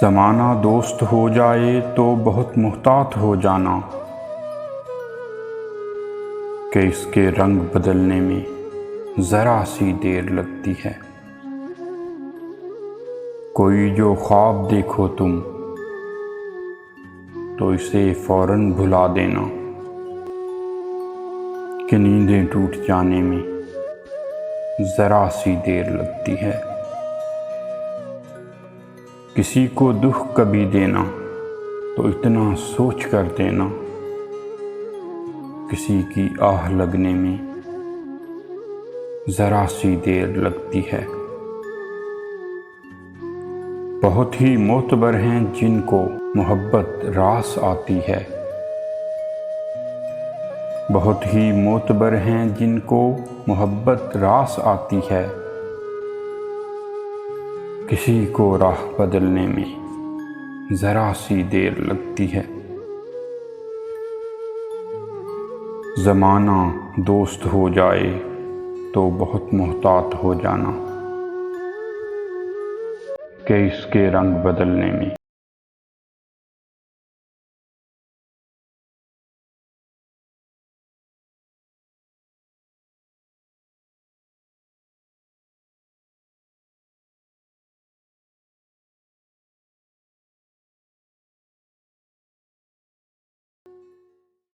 ज़माना दोस्त हो जाए तो बहुत मुहतात हो जाना कि इसके रंग बदलने में ज़रा सी देर लगती है। कोई जो ख्वाब देखो तुम तो इसे फ़ौरन भुला देना कि नींदें टूट जाने में ज़रा सी देर लगती है। किसी को दुख कभी देना तो इतना सोच कर देना, किसी की आह लगने में ज़रा सी देर लगती है। बहुत ही मोतबर हैं जिनको मोहब्बत रास आती है, बहुत ही मोतबर हैं जिनको मोहब्बत रास आती है। किसी को राह बदलने में ज़रा सी देर लगती है। ज़माना दोस्त हो जाए तो बहुत मुहतात हो जाना कि इसके रंग बदलने में